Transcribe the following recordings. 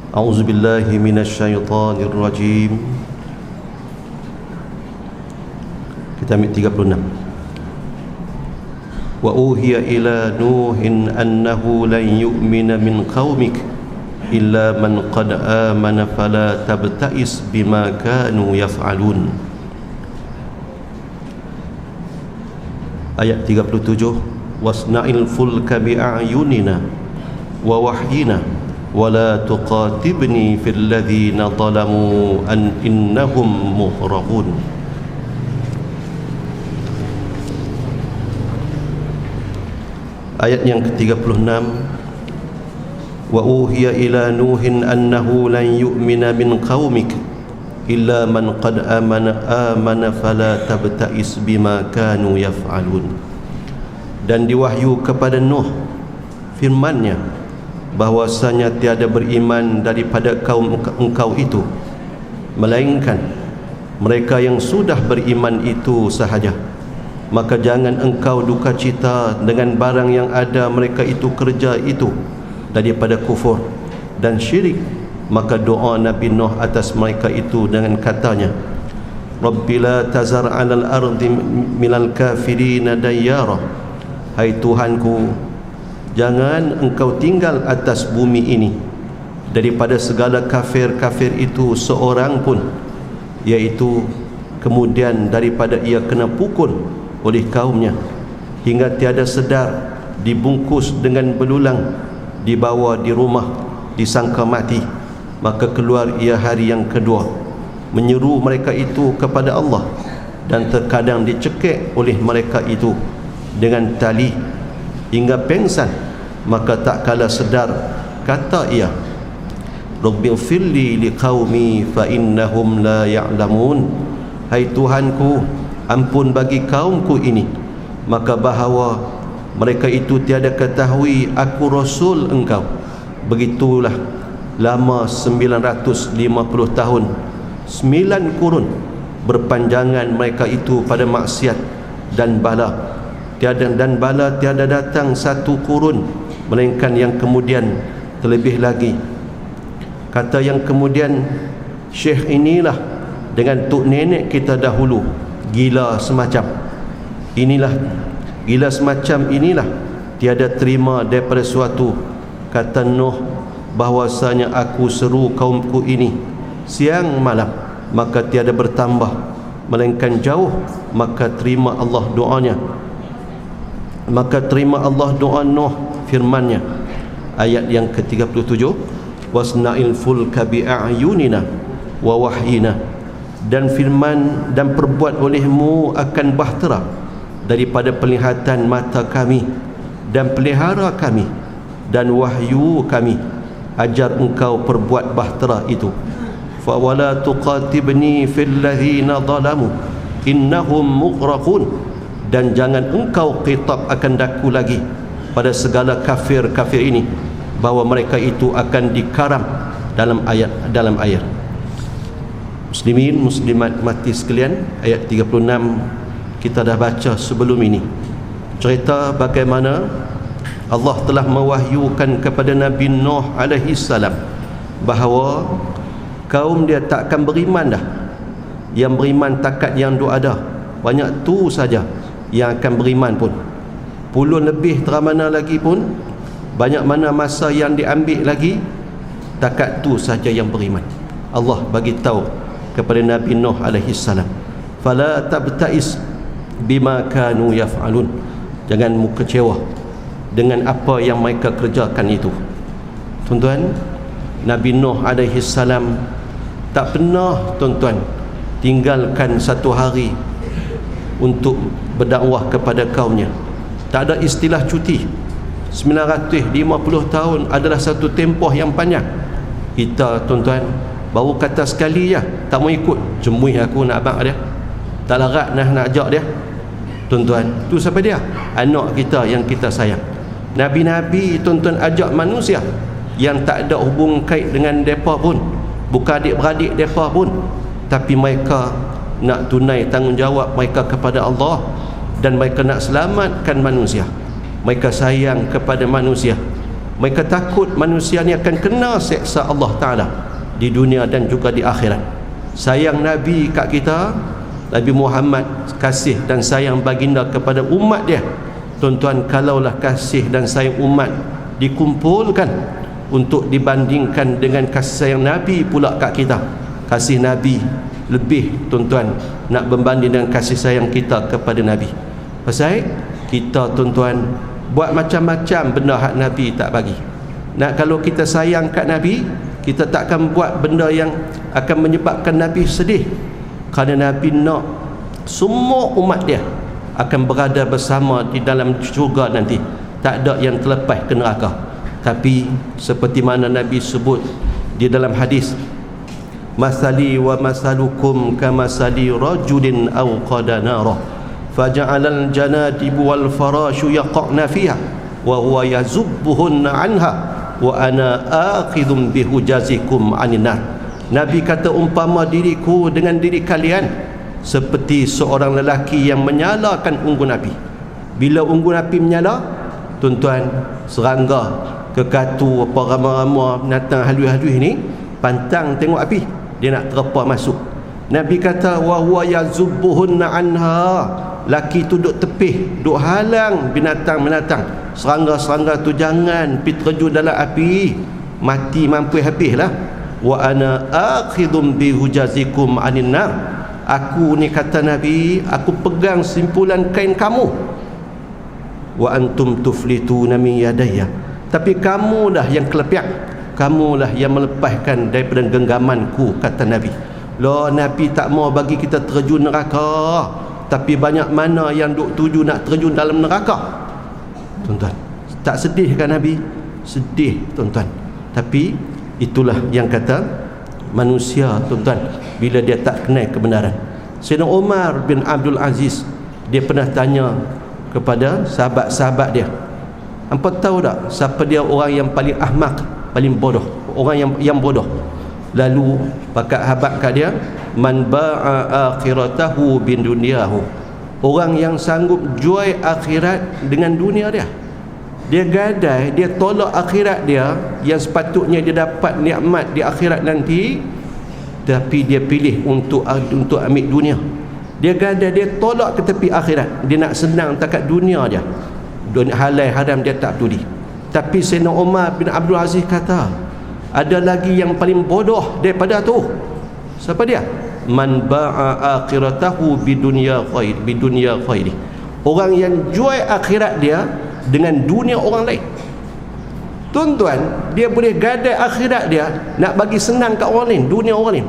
A'udzubillahi minasyaitonirrajim. Kita ambil 36. Wa uhiya ila Nuhin annahu lan yu'mina min qaumik illa man qad amana fala tabta'is bima kanu yaf'alun. Ayat 37. Wasna'il fulka bi'ayunina wa wahyina wa la tuqatibni fil ladzina zalamu an innahum mughraqun. Ayat yang ke-36. Wa uhiya ila Nuhin annahu lan yu'mina min qaumik illa man qad amana fala tabta'is bima kanu yaf'alun. Dan diwahyu kepada Nuh firman-Nya bahwasanya tiada beriman daripada kaum engkau itu melainkan mereka yang sudah beriman itu sahaja. Maka jangan engkau duka cita dengan barang yang ada mereka itu kerja itu daripada kufur dan syirik. Maka doa Nabi Nuh atas mereka itu dengan katanya, Rabbi la tazar 'alal ardi minal kafirin dayyara. Hai Tuhanku, jangan engkau tinggal atas bumi ini daripada segala kafir-kafir itu seorang pun, iaitu kemudian daripada ia kena pukul oleh kaumnya hingga tiada sedar, dibungkus dengan belulang, dibawa di rumah, disangka mati. Maka keluar ia hari yang kedua, menyeru mereka itu kepada Allah, dan terkadang dicekik oleh mereka itu dengan tali hingga pengsan. Maka tak kala sedar kata ia, Rabbighfirli liqaumi fa innahum la ya'lamun. Hai Tuhanku, ampun bagi kaumku ini, maka bahawa mereka itu tiada ketahui aku Rasul engkau. Begitulah lama 950 tahun, 9 kurun berpanjangan mereka itu pada maksiat dan bala. Tiada datang satu kurun melainkan yang kemudian terlebih lagi. Kata yang kemudian, Syekh inilah dengan tok nenek kita dahulu gila semacam inilah, gila semacam inilah tiada terima daripada suatu. Kata Nuh bahwasanya aku seru kaumku ini siang malam, maka tiada bertambah melainkan jauh. Maka terima Allah doanya, maka terima Allah doa Nuh firman-Nya. Ayat yang ke-37. Wasna'il fulka bi'ayunina wa wahyina. Dan firman dan perbuat olehmu akan bahtera daripada penglihatan mata kami dan pelihara kami dan wahyu kami, ajar engkau perbuat bahtera itu. Fa wala tuqatibni fil ladzina zalamu innahum mughraqun. Dan jangan engkau khitab akan daku lagi pada segala kafir-kafir ini, bahawa mereka itu akan dikaram dalam air. Muslimin muslimat mati sekalian, ayat 36 kita dah baca sebelum ini, cerita bagaimana Allah telah mewahyukan kepada Nabi Nuh alaihi salam bahawa kaum dia tak akan beriman dah. Yang beriman takat yang duk ada, banyak tu saja yang akan beriman pun. Puluh lebih teramana lagi pun, banyak mana masa yang diambil lagi, takat tu saja yang beriman. Allah bagi tahu kepada Nabi Nuh alaihi salam, fala tabta'is bima kanu yaf'alun. Jangan mu kecewa dengan apa yang mereka kerjakan itu. Tuan-tuan, Nabi Nuh alaihi salam tak pernah tuan-tuan tinggalkan satu hari untuk berdakwah kepada kaumnya. Tak ada istilah cuti. 950 tahun adalah satu tempoh yang panjang. Kita tuan-tuan baru kata sekali je tak mau ikut, jemuih aku nak abang dia, tak larat nak ajak dia. Tuan-tuan, tu siapa dia? Anak kita yang kita sayang. Nabi-nabi tuan-tuan ajak manusia yang tak ada hubung kait dengan mereka pun, bukan adik-beradik mereka pun, tapi mereka nak tunai tanggungjawab mereka kepada Allah, dan mereka nak selamatkan manusia. Mereka sayang kepada manusia. Mereka takut manusia ni akan kena seksa Allah Ta'ala di dunia dan juga di akhirat. Sayang Nabi kat kita, Nabi Muhammad kasih dan sayang baginda kepada umat dia. Tuan-tuan, kalaulah kasih dan sayang umat dikumpulkan untuk dibandingkan dengan kasih sayang Nabi pula kat kita, kasih Nabi lebih, tuan-tuan, nak berbanding dengan kasih sayang kita kepada Nabi. Pasal kita, tuan-tuan, buat macam-macam benda hak Nabi tak bagi. Nak kalau kita sayang kat Nabi, kita takkan buat benda yang akan menyebabkan Nabi sedih. Kerana Nabi nak semua umat dia akan berada bersama di dalam syurga nanti, tak ada yang terlepas ke neraka. Tapi seperti mana Nabi sebut di dalam hadis, masali wa masalukum kamasali rajulin aw qada narah faja'alal janadib wal farashu yaqa'na fiha wa huwa yazubbuhunna anha wa ana akhidhum bihujazikum anin nar. Nabi kata, umpama diriku dengan diri kalian seperti seorang lelaki yang menyalakan unggun api. Bila unggun api menyala, tuan-tuan, serangga, kekatu, apa rama-rama binatang halus-halus ni pantang tengok api, dia nak terpa masuk. Nabi kata, wa huwa yazubbuhunna anha, laki tu duk tepih, duk halang binatang-binatang, serangga-serangga tu jangan pergi terjun dalam api, mati mampu habislah. Wa ana akhidhum bihujazikum anin nar, aku ni kata Nabi, aku pegang simpulan kain kamu. Wa antum tuflituna min yadayya, tapi kamulah yang kelepiak, kamulah yang melepaskan daripada genggamanku, kata Nabi. Loh, Nabi tak mau bagi kita terjun neraka, tapi banyak mana yang duk tuju nak terjun dalam neraka. Tuan-tuan, tak sedih kan Nabi? Sedih, tuan-tuan. Tapi itulah yang kata manusia, tuan-tuan, bila dia tak kenal kebenaran. Sayyidina Umar bin Abdul Aziz, dia pernah tanya kepada sahabat-sahabat dia, hampa tahu tak siapa dia orang yang paling ahmak, paling bodoh, orang yang bodoh? Lalu pakat habak kat dia, man ba'a akhiratahu bin dunyahu, orang yang sanggup jual akhirat dengan dunia dia. Dia gadai, dia tolak akhirat dia yang sepatutnya dia dapat nikmat di akhirat nanti, tapi dia pilih untuk ambil dunia. Dia gadai, dia tolak ke tepi akhirat, dia nak senang takat dunia dia, dunia halal haram dia tak peduli. Tapi Sayyidina Umar bin Abdul Aziz kata, ada lagi yang paling bodoh daripada tu. Siapa dia? Man ba'a akhiratahu bidunya khairi, orang yang jual akhirat dia dengan dunia orang lain. Tuan-tuan, dia boleh gadai akhirat dia nak bagi senang kat orang lain, dunia orang lain.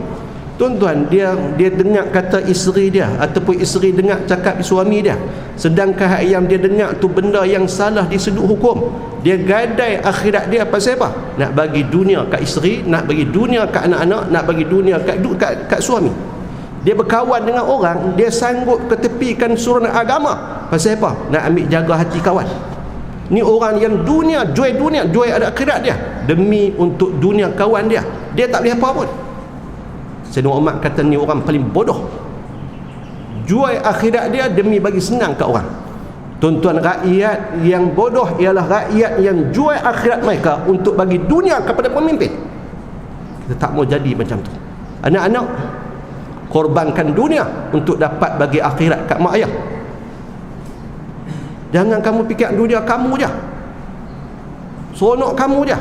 Tuan-tuan, dia dengar kata isteri dia, ataupun isteri dengar cakap suami dia, sedangkan yang dia dengar tu benda yang salah di sudut hukum. Dia gadai akhirat dia pasal apa? Nak bagi dunia kat isteri, nak bagi dunia kat anak-anak, nak bagi dunia kat suami. Dia berkawan dengan orang, dia sanggup ketepikan suruhan agama pasal apa? Nak ambil jaga hati kawan. Ni orang yang jual ada akhirat dia demi untuk dunia kawan dia. Dia tak boleh apa pun. Sayyidina Umar kata ni orang paling bodoh, jual akhirat dia demi bagi senang kat orang. Tuan-tuan, rakyat yang bodoh ialah rakyat yang jual akhirat mereka untuk bagi dunia kepada pemimpin. Kita tak mau jadi macam tu. Anak-anak korbankan dunia untuk dapat bagi akhirat kat mak ayah. Jangan kamu fikir dunia kamu je, seronok kamu je.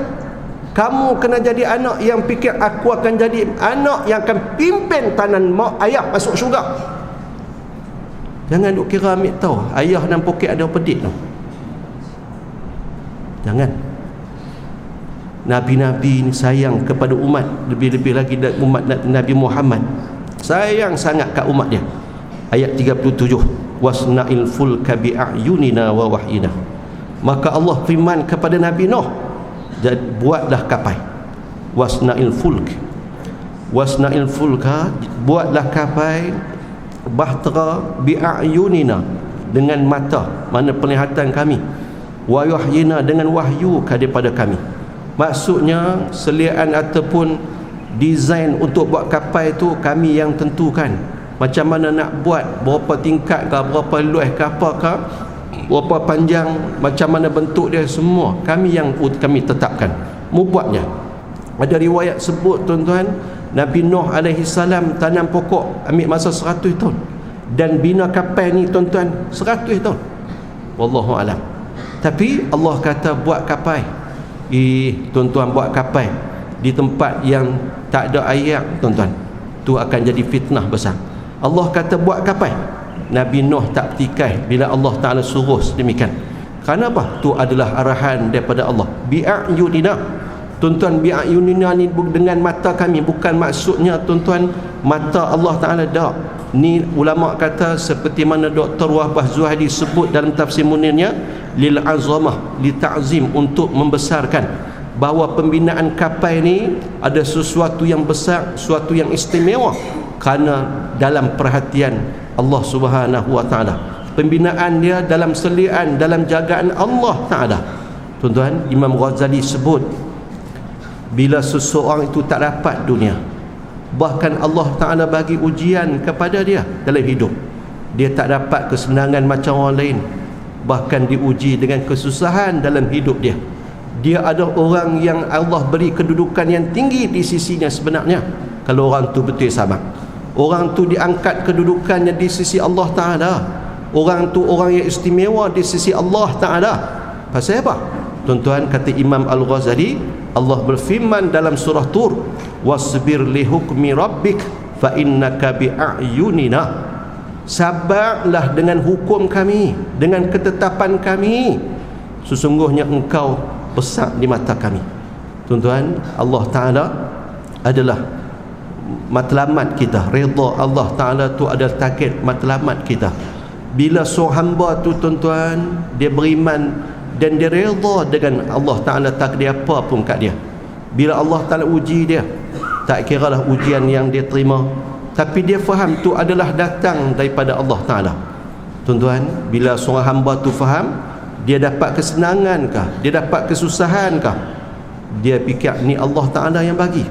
Kamu kena jadi anak yang fikir, aku akan jadi anak yang akan pimpin tangan mak ayah masuk syurga. Jangan duk kira ambil tahu ayah dalam poket ada pedik tu. Jangan. Nabi-nabi ni sayang kepada umat, lebih-lebih lagi umat Nabi Muhammad. Sayang sangat kat umat dia. Ayat 37, wasna'il fulka bi'ayunina wa wahyina. Maka Allah firman kepada Nabi Nuh, buatlah kapal. Wasna'il fulka, buatlah kapal bahtera bi'ayunina, dengan mata, mana penglihatan kami, wa wahyina, dengan wahyu daripada kami. Maksudnya selian ataupun design untuk buat kapal itu kami yang tentukan. Macam mana nak buat, berapa tingkat ke, berapa luas ke, apa ke, berapa panjang, macam mana bentuk dia, semua kami tetapkan. Buatnya. Ada riwayat sebut tuan-tuan, Nabi Nuh alaihi salam tanam pokok ambil masa 100 tahun, dan bina kapal ni tuan-tuan 100 tahun. Wallahu alam. Tapi Allah kata buat kapal. Tuan-tuan, buat kapal di tempat yang tak ada air, tuan-tuan, tu akan jadi fitnah besar. Allah kata buat kapal. Nabi Nuh tak petikai bila Allah Ta'ala suruh sedemikian. Kerana apa? Tu adalah arahan daripada Allah. Bi'ayunina. Tuan-tuan, bi'ayunina ni dengan mata kami, bukan maksudnya tuan-tuan mata Allah Ta'ala tak. Ni ulama kata seperti mana Dr. Wahbah Zuhadi sebut dalam tafsir Munirnya, lil azamah, li ta'zim, untuk membesarkan bahawa pembinaan kapal ni ada sesuatu yang besar, sesuatu yang istimewa, kerana dalam perhatian Allah Subhanahu wa ta'ala, pembinaan dia dalam selian, dalam jagaan Allah Ta'ala. Tuan-tuan, Imam Ghazali sebut, bila seseorang itu tak dapat dunia, bahkan Allah Ta'ala bagi ujian kepada dia dalam hidup, dia tak dapat kesenangan macam orang lain, bahkan diuji dengan kesusahan dalam hidup dia. Dia ada orang yang Allah beri kedudukan yang tinggi di sisinya sebenarnya, kalau orang tu betul sabar. Orang tu diangkat kedudukannya di sisi Allah Ta'ala. Orang tu orang yang istimewa di sisi Allah Ta'ala. Pasal apa? Tuan-tuan, kata Imam Al-Ghazali, Allah berfirman dalam surah Tur, wasbir li hukmi rabbik fa innaka bi'ayunina. Sabarlah dengan hukum kami, dengan ketetapan kami, sesungguhnya engkau besar di mata kami. Tuan-tuan, Allah Ta'ala adalah matlamat kita. Redha Allah Ta'ala tu adalah target matlamat kita. Bila seorang hamba tu tuan-tuan, dia beriman dan dia redha dengan Allah Ta'ala, takdir apa pun kat dia, bila Allah Ta'ala uji dia, tak kira lah ujian yang dia terima, tapi dia faham tu adalah datang daripada Allah Ta'ala. Tuan-tuan, bila seorang hamba tu faham, dia dapat kesenangan kah, dia dapat kesusahan kah, dia fikir ni Allah Ta'ala yang bagi.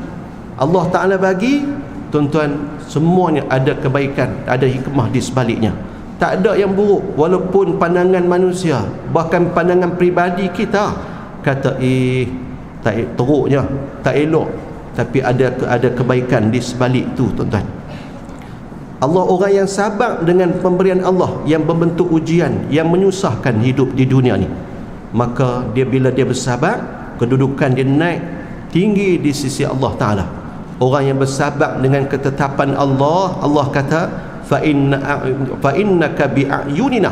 Allah Ta'ala bagi, tuan-tuan, semuanya ada kebaikan, ada hikmah di sebaliknya. Tak ada yang buruk. Walaupun pandangan manusia, bahkan pandangan peribadi kita kata tak teruknya, tak elok, tapi ada kebaikan di sebalik tu, tuan-tuan. Allah, orang yang sabar dengan pemberian Allah yang membentuk ujian yang menyusahkan hidup di dunia ni, maka dia bila dia bersabar, kedudukan dia naik tinggi di sisi Allah Ta'ala. Orang yang bersabar dengan ketetapan Allah, Allah kata fa innaka bi'ayunina.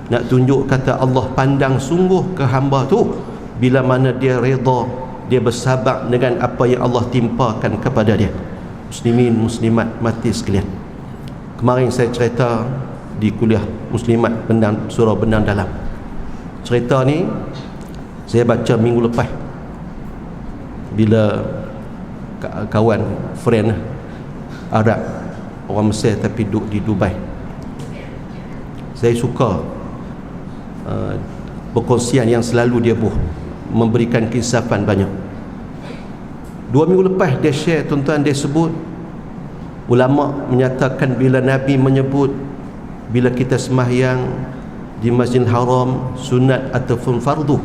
Nak tunjuk kata Allah pandang sungguh ke hamba tu bila mana dia redha, dia bersabar dengan apa yang Allah timpakan kepada dia. Muslimin muslimat mati sekalian, kemarin saya cerita di kuliah Muslimat surah Benang Dalam. Cerita ni saya baca minggu lepas bila kawan friend Arab, orang Mesir tapi duduk di Dubai. Saya suka perkongsian yang selalu dia buat, memberikan kisafan banyak. 2 minggu lepas dia share, tuan-tuan, dia sebut ulama menyatakan bila Nabi menyebut bila kita sembahyang di Masjidil Haram sunat ataupun fardu,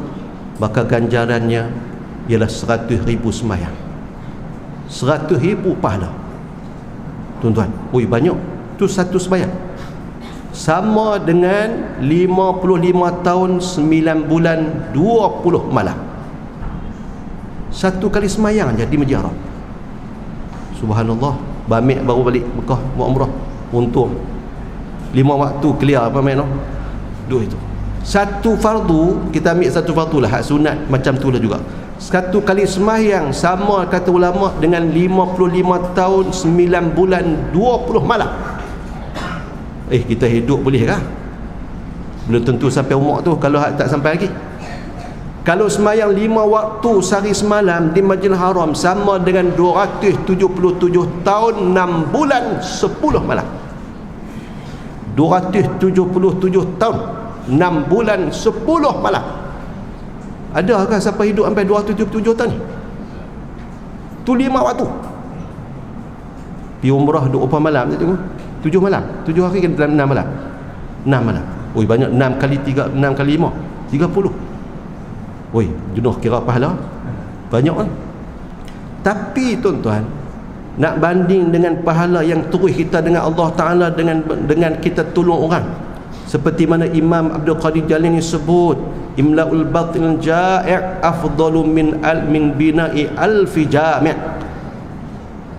maka ganjarannya ialah 100,000 sembahyang, 100,000 pahala. Tuan-tuan, oi banyak tu satu sembahyang, sama dengan 55 tahun 9 bulan 20 malam. Satu kali sembahyang je di Masjid Haram. Subhanallah. Bamik baru balik Mekah buat umrah, untung 5 waktu clear apa main duh itu. Satu fardu, kita ambil satu fardu lah, hak sunat macam tu lah juga. Satu kali sembahyang sama kata ulama dengan 55 tahun 9 bulan 20 malam. Kita hidup boleh kah? Belum tentu sampai umur tu kalau hak tak sampai lagi. Kalau sembahyang 5 waktu sehari semalam di Masjidil Haram sama dengan 277 tahun 6 bulan 10 malam. 277 tahun 6 bulan 10 malam. Adakah siapa hidup sampai 277 tahun ni? Tu 5 waktu. Pergi umrah 24 malam, 7 malam, 7 hari ke dalam 6 malam. 6 malam. Oi, banyak. 6 kali 3, 6 kali 5, 30. Oi, jenuh kira pahala banyak kan. Tapi tuan-tuan, nak banding dengan pahala yang terus kita dengan Allah Ta'ala, dengan kita tolong orang, seperti mana Imam Abdul Qadir Jalani sebut, imla'ul batil ja'i' afdalu min bina'i alfi jami'.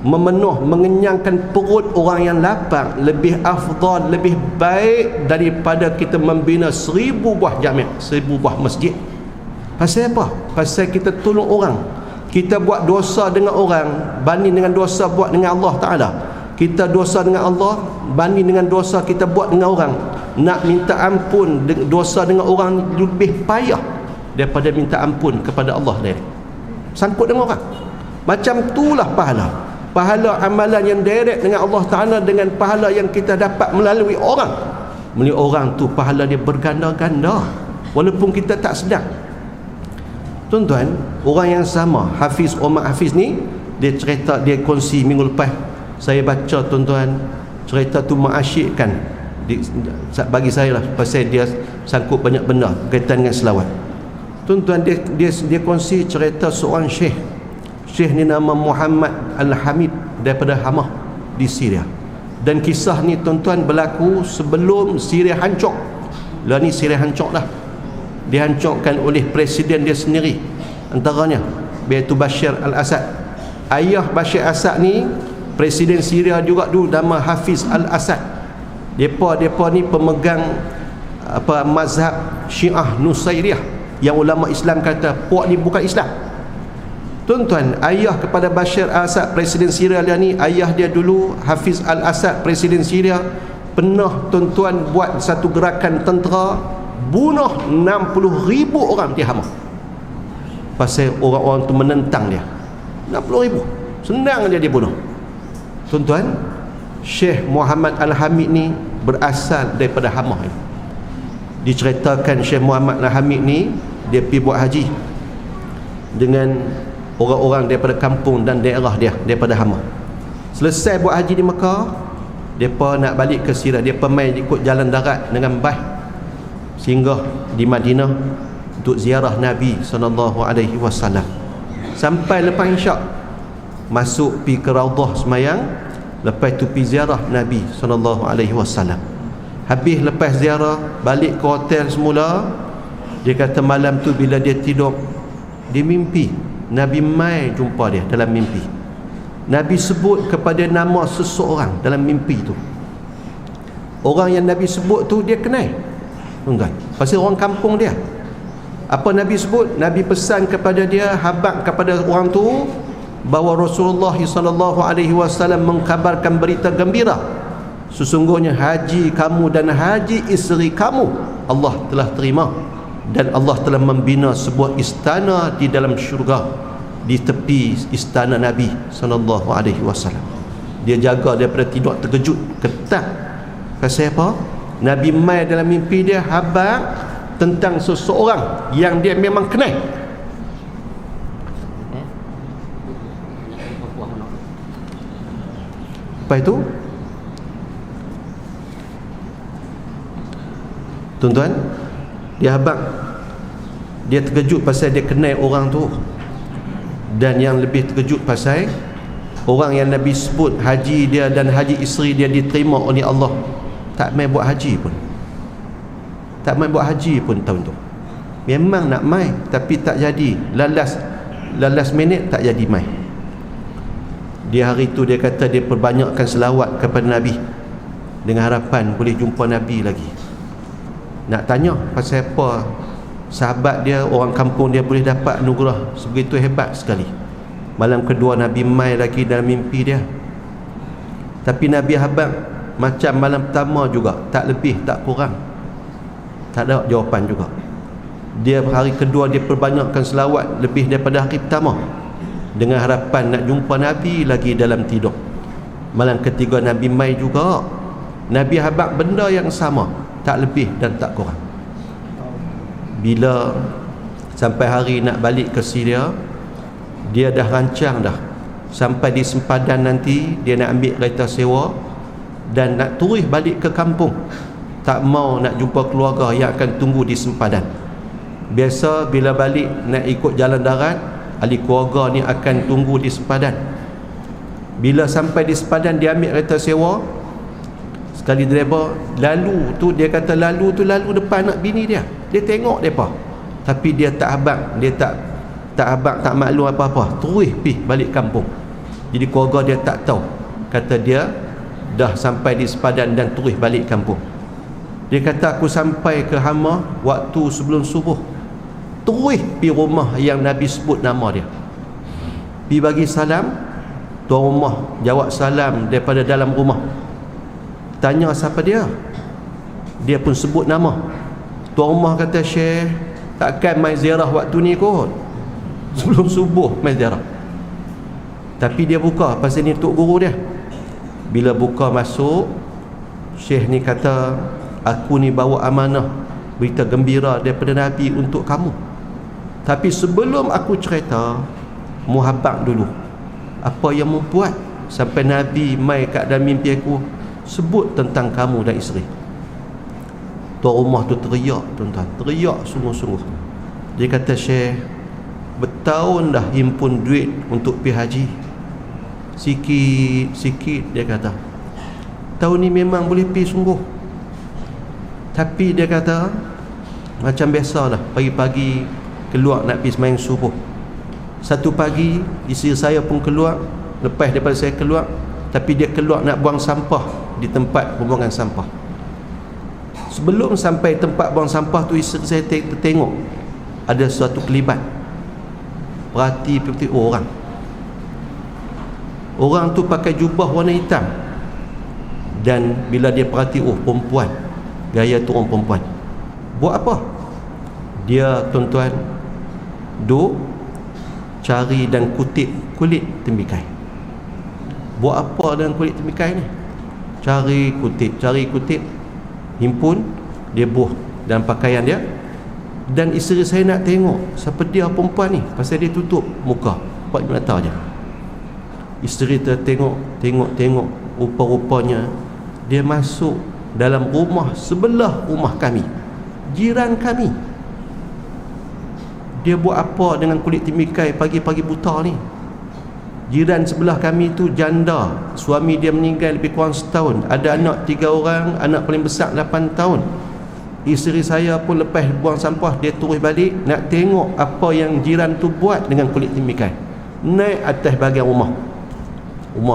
Mengenyangkan perut orang yang lapar lebih afdal, lebih baik daripada kita membina 1000 buah jami', 1000 buah masjid. Pasal apa? Pasal kita tolong orang. Kita buat dosa dengan orang banding dengan dosa buat dengan Allah Ta'ala. Kita dosa dengan Allah banding dengan dosa kita buat dengan orang. Nak minta ampun dosa dengan orang lebih payah daripada minta ampun kepada Allah direct. Sangkut dengan orang. Macam itulah pahala. Pahala amalan yang direct dengan Allah Ta'ala dengan pahala yang kita dapat melalui orang. Melalui orang tu pahala dia berganda-ganda walaupun kita tak sedar. Tuan-tuan, orang yang sama, Hafiz Omar Hafiz ni, dia cerita, dia kongsi minggu lepas saya baca tuan-tuan, cerita tu mengasyikkan bagi saya lah, pasal dia sangkut banyak benda berkaitan dengan selawat. Tuan-tuan, dia kongsi cerita seorang syekh ni nama Muhammad Al-Hamid daripada Hamah di Syria. Dan kisah ni tuan-tuan berlaku sebelum Syria hancur. Lah ni Syria hancur dah, dihancurkan oleh presiden dia sendiri antaranya, iaitu Bashar al-Assad. Ayah Bashar al-Assad ni presiden Syria juga dulu, nama Hafiz al-Assad. Depa ni pemegang mazhab Syiah Nusairiyah, yang ulama Islam kata puak ni bukan Islam. Tuan-tuan, ayah kepada Bashar al-Assad presiden Syria ni, ayah dia dulu Hafiz al-Assad presiden Syria pernah tuan-tuan buat satu gerakan tentera bunuh 60,000 orang di Hamah. Pasal orang-orang tu menentang dia. 60,000 senang dia bunuh. Tuan-tuan, Syekh Muhammad Al-Hamid ni berasal daripada Hamah ni. Diceritakan Syekh Muhammad Al-Hamid ni dia pergi buat haji dengan orang-orang daripada kampung dan daerah dia daripada Hamah. Selesai buat haji di Mekah, depa nak balik ke Syria, depa mai ikut jalan darat dengan bas singgah di Madinah untuk ziarah Nabi SAW. Sampai lepas isyak masuk pi ke Raudhah semayang, lepas tu pi ziarah Nabi SAW. Habis lepas ziarah balik ke hotel semula. Dia kata malam tu bila dia tidur, dia mimpi Nabi mai jumpa dia dalam mimpi. Nabi sebut kepada nama seseorang dalam mimpi tu. Orang yang Nabi sebut tu dia kenal, tuan-tuan, pasal orang kampung dia. Apa Nabi sebut? Nabi pesan kepada dia, habaq kepada orang tu, bahawa Rasulullah SAW mengkabarkan berita gembira, sesungguhnya haji kamu dan haji isteri kamu Allah telah terima, dan Allah telah membina sebuah istana di dalam syurga di tepi istana Nabi SAW. Dia jaga daripada tidur terkejut, ketat. Pasal apa? Nabi mai dalam mimpi dia habaq tentang seseorang yang dia memang kenal. Apa itu? Tuan-tuan, dia habaq, dia terkejut pasal dia kenal orang tu. Dan yang lebih terkejut pasal orang yang Nabi sebut haji dia dan haji isteri dia diterima oleh Allah, tak mai buat haji pun. Tak mai buat haji pun tahun tu. Memang nak mai tapi tak jadi. Lalas minit tak jadi mai. Di hari tu dia kata dia perbanyakkan selawat kepada Nabi dengan harapan boleh jumpa Nabi lagi. Nak tanya pasal apa sahabat dia, orang kampung dia boleh dapat anugerah sebegitu hebat sekali. Malam kedua Nabi mai lagi dalam mimpi dia. Tapi Nabi habaq macam malam pertama juga, tak lebih tak kurang, tak ada jawapan juga. Dia hari kedua dia perbanyakkan selawat lebih daripada hari pertama dengan harapan nak jumpa Nabi lagi dalam tidur. Malam ketiga Nabi mai juga, Nabi habaq benda yang sama, tak lebih dan tak kurang. Bila sampai hari nak balik ke Syria, dia dah rancang dah, sampai di sempadan nanti dia nak ambil kereta sewa dan nak turun balik ke kampung. tak mau nak jumpa keluarga yang akan tunggu di sempadan. Biasa bila balik nak ikut jalan darat, ahli keluarga ni akan tunggu di sempadan. Bila sampai di sempadan, dia ambil kereta sewa. Sekali driver lalu tu, dia kata lalu depan anak bini dia. Dia tengok depa, tapi dia tak abang, dia tak abang, tak maklum apa-apa, terus pergi balik kampung. Jadi keluarga dia tak tahu. Kata dia dah sampai di sempadan dan terus balik kampung. Dia kata aku sampai ke Hama waktu sebelum subuh, terus pergi rumah yang Nabi sebut nama dia, pergi bagi salam. Tuan rumah jawab salam daripada dalam rumah. Tanya siapa dia, dia pun sebut nama. Tuan rumah kata, Syekh, takkan mai ziarah waktu ni kot, sebelum subuh mai ziarah. Tapi dia buka, pasal ni tok guru dia. Bila buka masuk, Syekh ni kata, aku ni bawa amanah berita gembira daripada Nabi untuk kamu. Tapi sebelum aku cerita, muhabak dulu, apa yang membuat sampai Nabi mai kat dalam mimpi aku sebut tentang kamu dan isteri. Tuan rumah tu teriak, tuan-tuan, teriak sungguh-sungguh. Dia kata, Syekh, bertahun dah himpun duit untuk pergi haji, sikit-sikit, dia kata. Tahun ni memang boleh pergi sungguh, tapi dia kata macam biasalah, pagi-pagi keluar nak pergi sembahyang subuh. Satu pagi isteri saya pun keluar, lepas daripada saya keluar, tapi dia keluar nak buang sampah di tempat pembuangan sampah. Sebelum sampai tempat buang sampah tu, isteri saya tengok ada suatu kelibat. Perhati orang. Orang tu pakai jubah warna hitam. Dan bila dia perhati, perempuan, gaya tu orang perempuan. Buat apa? Dia, tuan-tuan, duk cari dan kutip kulit tembikai. Buat apa dengan kulit tembikai ni? Cari kutip, himpun, dia buh dalam pakaian dia. Dan isteri saya nak tengok siapa dia perempuan ni, pasal dia tutup muka, buat mata je. Isteri tengok, rupa-rupanya dia masuk dalam rumah sebelah rumah kami, jiran kami. Dia buat apa dengan kulit tembikai pagi-pagi buta ni? Jiran sebelah kami tu janda, suami dia meninggal lebih kurang setahun, ada anak 3 orang, anak paling besar 8 tahun. Isteri saya pun lepas buang sampah, dia turun balik nak tengok apa yang jiran tu buat dengan kulit tembikai. Naik atas bahagian rumah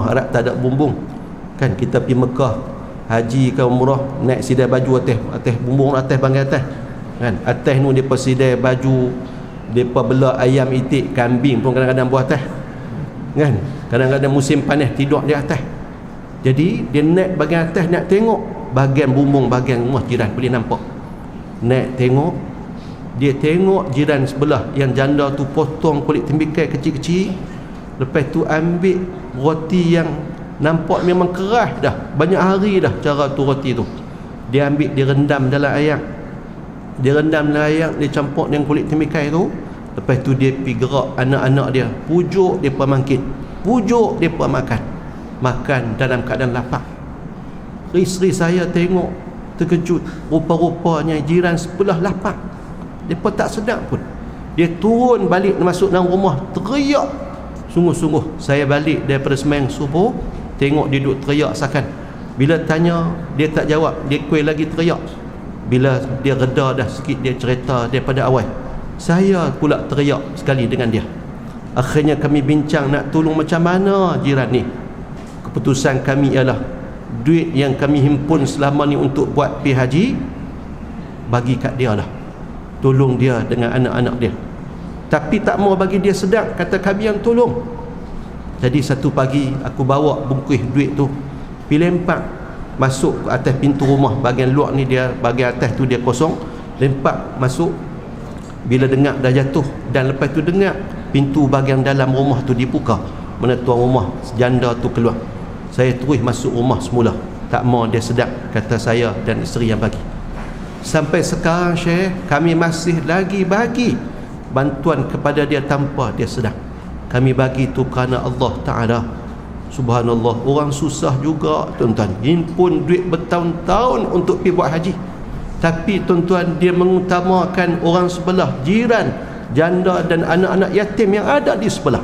Arab tak ada bumbung kan. Kita pergi Mekah haji ke umrah, naik sidai baju atas bumbung, atas bahagian atas kan. Atas tu depa sidai baju, depa bela ayam itik, kambing pun kadang-kadang buat atas kan. Kadang-kadang musim panas tidur di atas. Jadi dia naik bahagian atas nak tengok bahagian bumbung, bahagian rumah jiran, boleh nampak. Naik tengok, dia tengok jiran sebelah yang janda tu potong kulit tembikai kecil-kecil. Lepas tu ambil roti yang nampak memang keras dah, banyak hari dah cara tu roti tu. Dia ambil, dia rendam dalam air. Dia campur dengan kulit tembikai tu. Lepas tu dia pergi gerak anak-anak dia, pujuk depa mangkit, pujuk depa makan dalam keadaan lapar. Isteri saya tengok terkejut, rupa-rupanya jiran sebelah lapar. Depa tak sedar pun. Dia turun balik masuk dalam rumah, teriak sungguh-sungguh. Saya balik daripada sembahyang subuh, tengok dia duduk teriak sakan. Bila tanya, dia tak jawab, dia kuih lagi teriak. Bila dia reda dah sikit, dia cerita daripada awal. Saya pula teriak sekali dengan dia. Akhirnya kami bincang nak tolong macam mana jiran ni. Keputusan kami ialah duit yang kami himpun selama ni untuk buat pergi haji, bagi kat dia lah, tolong dia dengan anak-anak dia. Tapi tak mau bagi dia sedar, kata kami yang tolong. Jadi satu pagi aku bawa bungkus duit tu, pergi lempak masuk ke atas pintu rumah. Bahagian luar ni dia, bahagian atas tu dia kosong, lempak masuk. Bila dengar dah jatuh, dan lepas tu dengar pintu bahagian dalam rumah tu dibuka, mana tuan rumah janda tu keluar. Saya terus masuk rumah semula, tak mau dia sedar, kata saya dan isteri yang bagi. Sampai sekarang Syekh, kami masih lagi bagi bantuan kepada dia tanpa dia sedar. Kami bagi tu kerana Allah Ta'ala Subhanallah, orang susah juga tuan-tuan, himpun duit bertahun-tahun untuk pergi buat haji. Tapi tuan-tuan, dia mengutamakan orang sebelah, jiran, janda dan anak-anak yatim yang ada di sebelah.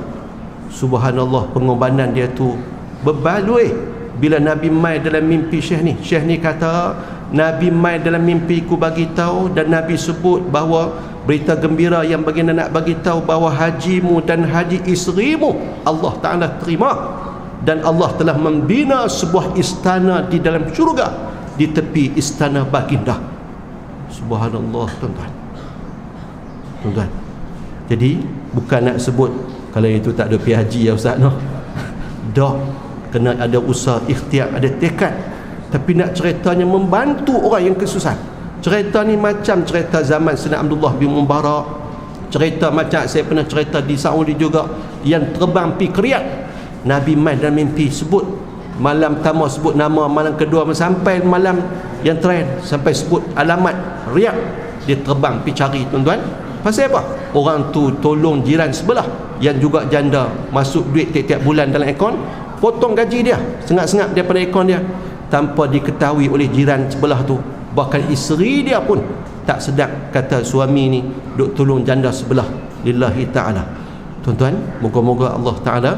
Subhanallah, pengorbanan dia tu berbaloi. Bila Nabi mai dalam mimpi Syekh ni kata, Nabi mai dalam mimpi ku bagi tahu, dan Nabi sebut bahawa berita gembira yang baginda nak bagi tahu bahawa hajimu dan haji isterimu Allah Ta'ala terima, dan Allah telah membina sebuah istana di dalam syurga di tepi istana baginda. Subhanallah tuan-tuan. Tuan-tuan, jadi bukan nak sebut kalau itu tak ada pergi haji ya Ustaz, no. Dah kena ada usaha, ikhtiar, ada tekad. Tapi nak ceritanya membantu orang yang kesusahan. Cerita ni macam cerita zaman Sayyidina Abdullah bin Mubarak, cerita macam saya pernah cerita di Saudi juga, yang terbang pi ke Riyadh. Nabi mai dalam mimpi sebut malam pertama, sebut nama, malam kedua, sampai malam yang terakhir sampai sebut alamat Riyadh. Dia terbang pi cari tuan-tuan. Pasal apa? Orang tu tolong jiran sebelah yang juga janda, masuk duit tiap-tiap bulan dalam akaun, potong gaji dia sengap-sengap daripada akaun dia tanpa diketahui oleh jiran sebelah tu. Bahkan isteri dia pun tak sedar, kata suami ni duk tolong janda sebelah lillahi ta'ala. Tuan-tuan, moga-moga Allah Ta'ala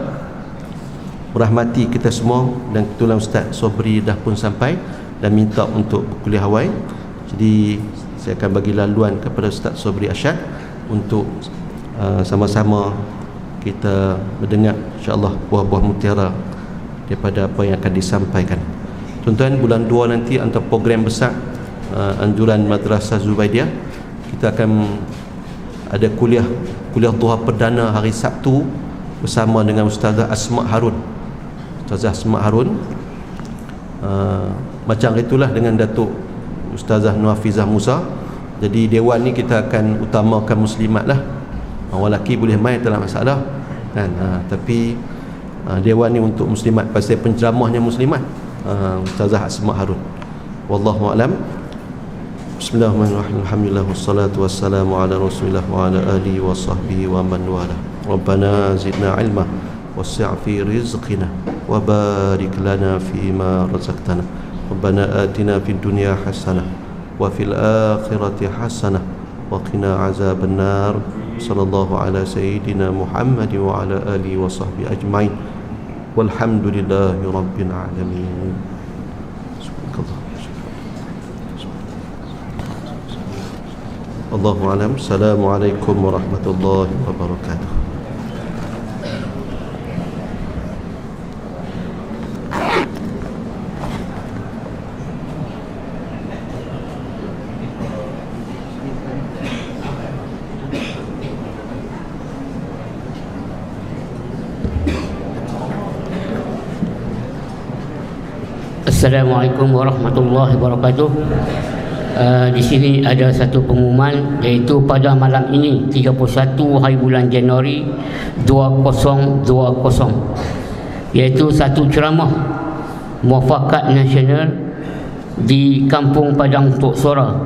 merahmati kita semua. Dan kebetulan Ustaz Sobri dah pun sampai dan minta untuk kuliah Hawaii. Jadi saya akan bagi laluan kepada Ustaz Sobri Asyad untuk sama-sama kita mendengar insya-Allah buah-buah mutiara daripada apa yang akan disampaikan. Tuan-tuan, bulan 2 nanti antara program besar anjuran Madrasah Zubaidiyah, kita akan ada kuliah duha perdana hari Sabtu bersama dengan Ustazah Asma Harun. Ustazah Asma Harun macam itulah dengan Datuk Ustazah Nuafizah Musa. Jadi dewan ni kita akan utamakan muslimat lah. Orang lelaki boleh main, tak ada masalah kan. Tapi dewan ni untuk muslimat, pasal penceramahnya muslimat. Ustazah Asma Harun. Wallahu a'lam. Bismillahirrahmanirrahim. Alhamdulillah wassalatu wassalamu ala Rasulillah wa ala alihi wa sahbihi wa man wala. Rabbana zidna ilma wasi' fi rizqina wa barik lana fima razaqtana. Rabbana atina fid dunya hasanah wa fil akhirati hasanah wa qina azaban nar. Sallallahu ala sayyidina Muhammad wa ala alihi wa sahbihi ajma'in. Walhamdulillahi rabbil alamin. Allahu a'lam. Assalamualaikum warahmatullahi wabarakatuh. Assalamualaikum warahmatullahi wabarakatuh. Di sini ada satu pengumuman, iaitu pada malam ini 31 hari bulan Januari 2020, iaitu satu ceramah muafakat nasional di Kampung Padang Tok Sora.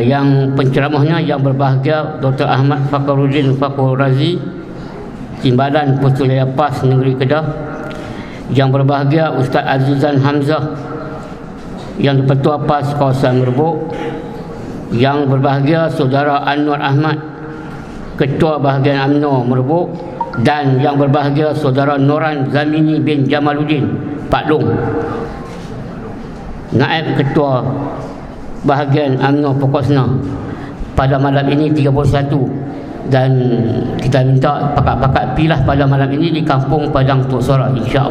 Yang penceramahnya yang berbahagia Dr. Ahmad Fakhruddin Fakhur Razi, Timbalan Postulia PAS Negeri Kedah. Yang berbahagia Ustaz Azizan Hamzah, yang Ketua PAS Kawasan Merbuk. Yang berbahagia Saudara Anwar Ahmad, Ketua Bahagian UMNO Merbuk. Dan yang berbahagia Saudara Noran Zamini bin Jamaluddin Pak Long, Naib Ketua Bahagian UMNO Pokosna, pada malam ini 31. Dan kita minta pakat-pakat pilah pada malam ini di Kampung Padang Tok Sora, insya-Allah.